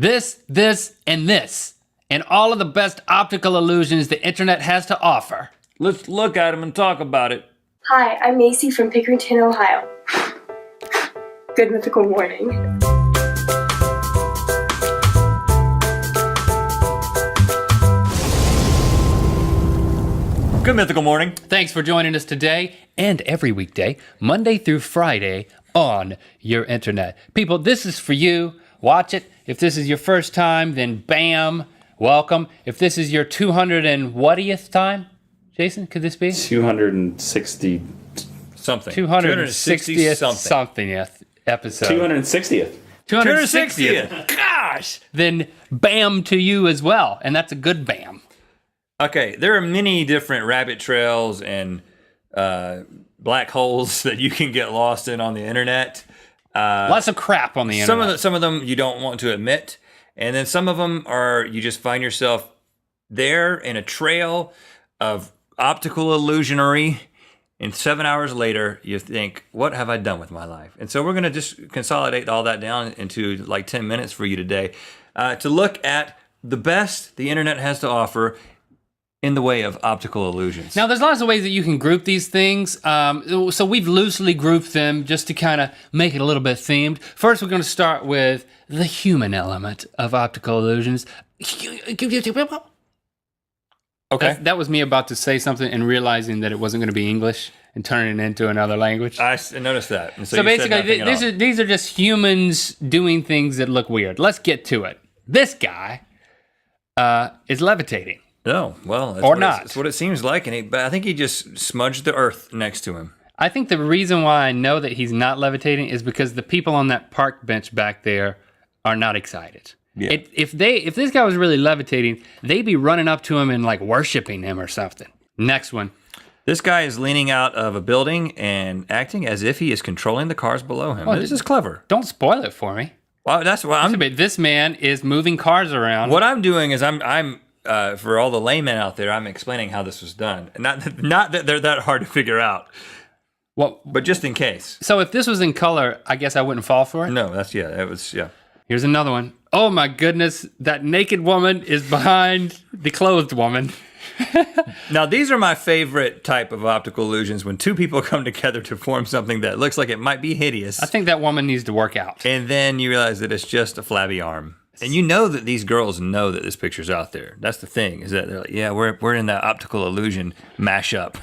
This, and this. And all of the best optical illusions the internet has to offer. Let's look at them and talk about it. Hi, I'm Macy from Pickerington, Ohio. Good mythical morning. Good mythical morning. Thanks for joining us today and every weekday, Monday through Friday on your internet. People, this is for you. Watch it. If this is your first time, then bam, welcome. If this is your 200 and whattieth time, Jason, could this be? 260 something. 260th something episode. 260th. 260th. Gosh! Then bam to you as well. And that's a good bam. Okay, there are many different rabbit trails and black holes that you can get lost in on the internet. Lots of crap on the internet. Some of them you don't want to admit, and then some of them are you just find yourself there in a trail of optical illusionary, and 7 hours later you think, what have I done with my life? And so we're going to just consolidate all that down into like 10 minutes for you today to look at the best the internet has to offer in the way of optical illusions. Now, there's lots of ways that you can group these things. So we've loosely grouped them just to kind of make it a little bit themed. First, we're going to start with the human element of optical illusions. Okay. That was me about to say something and realizing that it wasn't going to be English and turning it into another language. I noticed that. And so basically, these are just humans doing things that look weird. Let's get to it. This guy is levitating. No, well, that's what it seems like, but I think he just smudged the earth next to him. I think the reason why I know that he's not levitating is because the people on that park bench back there are not excited. Yeah. If this guy was really levitating, they'd be running up to him and like worshiping him or something. Next one. This guy is leaning out of a building and acting as if he is controlling the cars below him. This is clever. Don't spoil it for me. Well, that's what This man is moving cars around. What I'm doing is I'm for all the laymen out there, I'm explaining how this was done. Not that they're that hard to figure out. Well, but just in case. So if this was in color, I guess I wouldn't fall for it? No, it was. Here's another one. Oh my goodness, that naked woman is behind the clothed woman. Now, these are my favorite type of optical illusions, when two people come together to form something that looks like it might be hideous. I think that woman needs to work out. And then you realize that it's just a flabby arm. And you know that these girls know that this picture's out there. That's the thing, is that they're like, yeah, we're in that optical illusion mashup.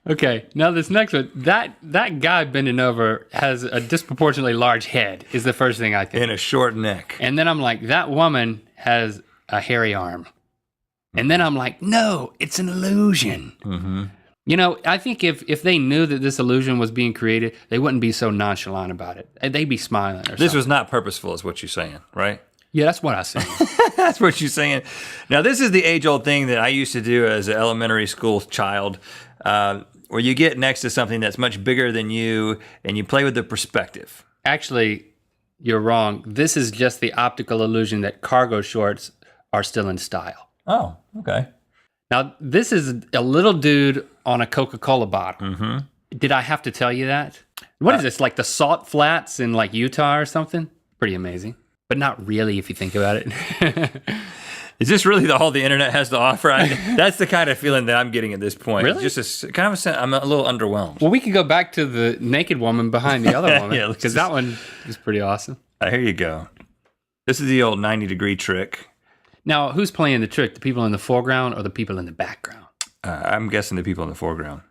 Okay, now this next one, that guy bending over has a disproportionately large head, is the first thing I think. And a short neck. And then I'm like, that woman has a hairy arm. And then I'm like, no, it's an illusion. Mm-hmm. You know, I think if they knew that this illusion was being created, they wouldn't be so nonchalant about it. They'd be smiling or something. This was not purposeful, is what you're saying, right? Yeah, that's what I say. That's what you're saying. Now, this is the age-old thing that I used to do as an elementary school child, where you get next to something that's much bigger than you, and you play with the perspective. Actually, you're wrong. This is just the optical illusion that cargo shorts are still in style. Oh, okay. Now, this is a little dude on a Coca-Cola bottle. Mm-hmm. Did I have to tell you that? What is this, like the Salt Flats in like Utah or something? Pretty amazing. But not really if you think about it. Is this really all the internet has to offer? That's the kind of feeling that I'm getting at this point. Really? It's just I'm a little underwhelmed. Well, we could go back to the naked woman behind the other woman. Yeah, because that one is pretty awesome. Here you go. This is the old 90-degree trick. Now, who's playing the trick? The people in the foreground or the people in the background? I'm guessing the people in the foreground.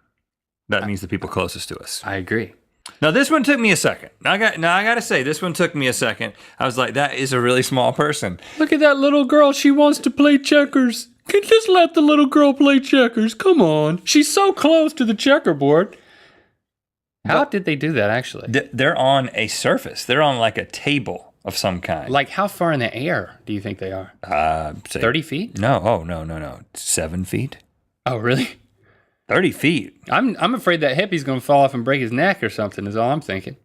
That means the people closest to us. I agree. Now, this one took me a second. I got to say, this one took me a second. I was like, that is a really small person. Look at that little girl. She wants to play checkers. Just let the little girl play checkers. Come on. She's so close to the checkerboard. How did they do that, actually? They're on a surface. They're on like a table of some kind. Like, how far in the air do you think they are? Say, 30 feet? No. Oh, no. 7 feet. Oh, really? 30 feet. I'm afraid that hippie's going to fall off and break his neck or something is all I'm thinking.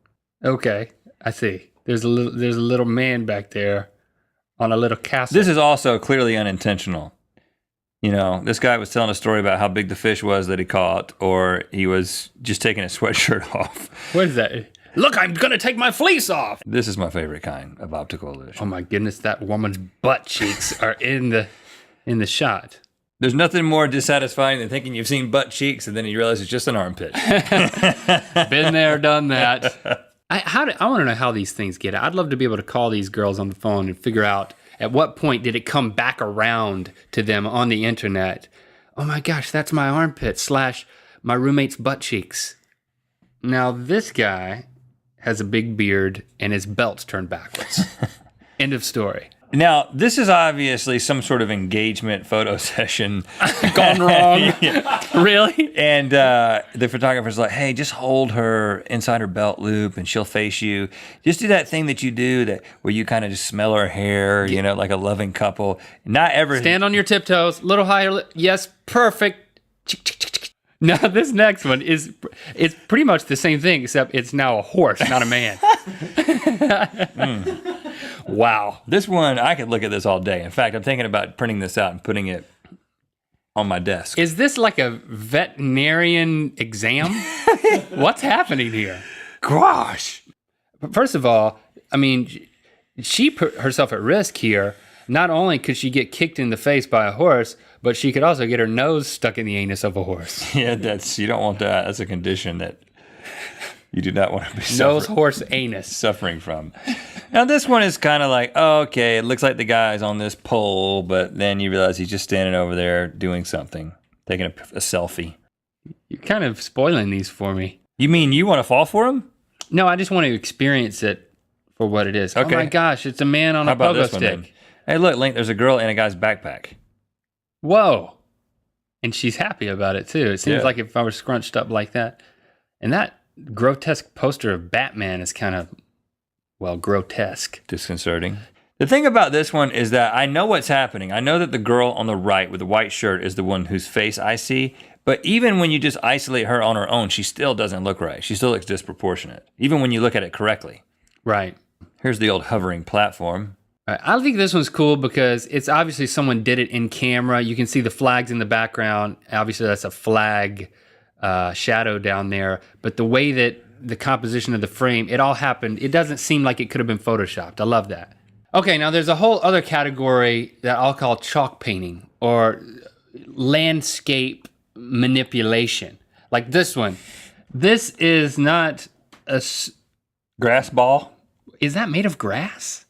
Okay, I see. There's a little man back there on a little castle. This is also clearly unintentional. You know, this guy was telling a story about how big the fish was that he caught, or he was just taking his sweatshirt off. What is that? Look, I'm gonna take my fleece off. This is my favorite kind of optical illusion. Oh my goodness, that woman's butt cheeks are in the shot. There's nothing more dissatisfying than thinking you've seen butt cheeks and then you realize it's just an armpit. Been there, done that. I want to know how these things get. I'd love to be able to call these girls on the phone and figure out at what point did it come back around to them on the internet. Oh my gosh, that's my armpit / my roommate's butt cheeks. Now this guy has a big beard and his belt's turned backwards. End of story. Now, this is obviously some sort of engagement photo session. Gone wrong. Yeah. Really? And the photographer's like, hey, just hold her inside her belt loop and she'll face you. Just do that thing that you do where you kind of just smell her hair, you know, like a loving couple. Not ever. Stand on your tiptoes, little higher. Yes, perfect. Now, this next one it's pretty much the same thing, except it's now a horse, not a man. Wow. This one, I could look at this all day. In fact, I'm thinking about printing this out and putting it on my desk. Is this like a veterinarian exam? What's happening here? Gosh. First of all, I mean, she put herself at risk here. Not only could she get kicked in the face by a horse, but she could also get her nose stuck in the anus of a horse. Yeah, you don't want that. That's a condition that you do not want to be Nose, horse, anus. suffering from. Now, this one is kind of like, oh, okay, it looks like the guy's on this pole, but then you realize he's just standing over there doing something, taking a selfie. You're kind of spoiling these for me. You mean you want to fall for him? No, I just want to experience it for what it is. Okay. Oh my gosh, it's a man on How a about pogo this one, then? stick. Hey, look, Link, there's a girl in a guy's backpack. Whoa. And she's happy about it too. It seems Yeah. like if I were scrunched up like that. And that grotesque poster of Batman is kind of, well, grotesque. Disconcerting. The thing about this one is that I know what's happening. I know that the girl on the right with the white shirt is the one whose face I see. But even when you just isolate her on her own, she still doesn't look right. She still looks disproportionate, even when you look at it correctly. Right. Here's the old hovering platform. I think this one's cool because it's obviously someone did it in camera. You can see the flags in the background. Obviously, that's a flag shadow down there. But the way that the composition of the frame, it all happened. It doesn't seem like it could have been photoshopped. I love that. Okay, now there's a whole other category that I'll call chalk painting or landscape manipulation. Like this one. This is not a... Grass ball? Is that made of grass?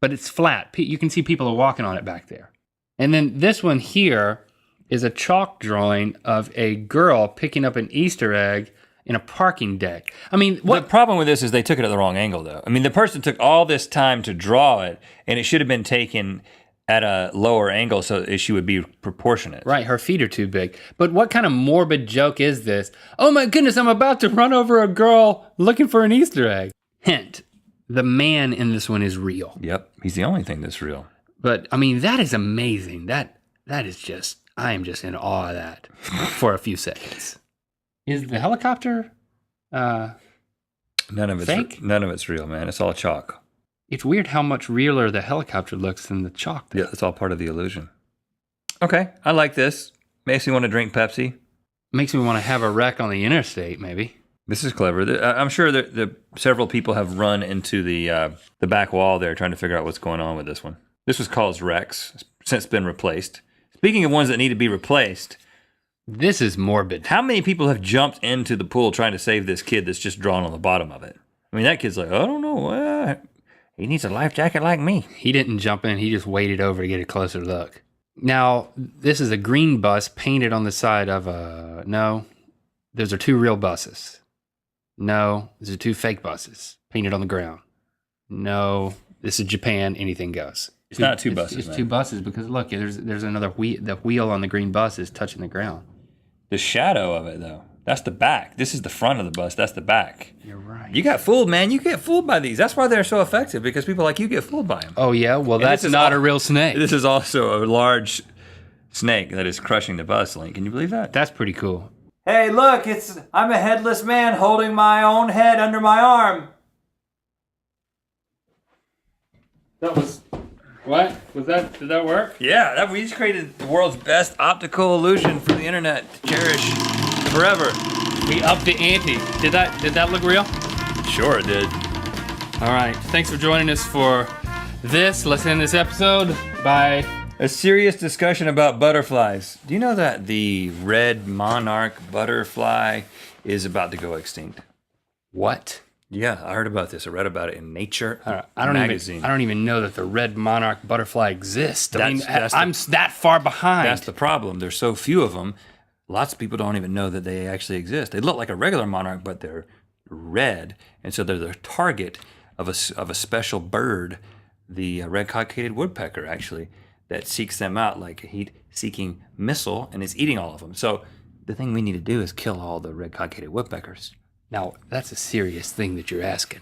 But it's flat. You can see people are walking on it back there. And then this one here is a chalk drawing of a girl picking up an Easter egg in a parking deck. I mean, The problem with this is they took it at the wrong angle, though. I mean, the person took all this time to draw it, and it should have been taken at a lower angle so she would be proportionate. Right, her feet are too big. But what kind of morbid joke is this? Oh my goodness, I'm about to run over a girl looking for an Easter egg. Hint, the man in this one is real. Yep, he's the only thing that's real. But, I mean, that is amazing. That is just, I am just in awe of that for a few seconds. Is the helicopter None of fake? it's real, man. It's all chalk. It's weird how much realer the helicopter looks than the chalk. Yeah, it's all part of the illusion. Okay, I like this. Makes me want to drink Pepsi. Makes me want to have a wreck on the interstate, maybe. This is clever. I'm sure that several people have run into the back wall there trying to figure out what's going on with this one. This was called Rex, since been replaced. Speaking of ones that need to be replaced, This is morbid. how many people have jumped into the pool trying to save this kid that's just drawn on the bottom of it? I mean, that kid's like, I don't know. He needs a life jacket like me. He didn't jump in. He just waded over to get a closer look. Now, this is a green bus painted on the side of a... No, those are two real buses. No, these are two fake buses painted on the ground. No, this is Japan. Anything goes. It's not two buses, It's man. two buses because look, there's another wheel. The wheel on the green bus is touching the ground. The shadow of it, though. That's the back. This is the front of the bus. That's the back. You're right. You got fooled, man. You get fooled by these. That's why they're so effective, because people like you get fooled by them. Oh yeah, well that's this is not all- a real snake. This is also a large snake that is crushing the bus, Link. Can you believe that? That's pretty cool. Hey, look, I'm a headless man holding my own head under my arm. That was what? Was that? Did that work? Yeah, we just created the world's best optical illusion for the internet to cherish forever. We upped the ante. Did that look real? Sure it did. All right. Thanks for joining us for this. Let's end this episode by... A serious discussion about butterflies. Do you know that the red monarch butterfly is about to go extinct? What? Yeah, I heard about this. I read about it in Nature I don't magazine. I don't even know that the red monarch butterfly exists. That's I'm that far behind. That's the problem. There's so few of them. Lots of people don't even know that they actually exist. They look like a regular monarch, but they're red, and so they're the target of a special bird, the red cockaded woodpecker, actually, that seeks them out like a heat-seeking missile and is eating all of them. So the thing we need to do is kill all the red cockaded woodpeckers. Now, that's a serious thing that you're asking.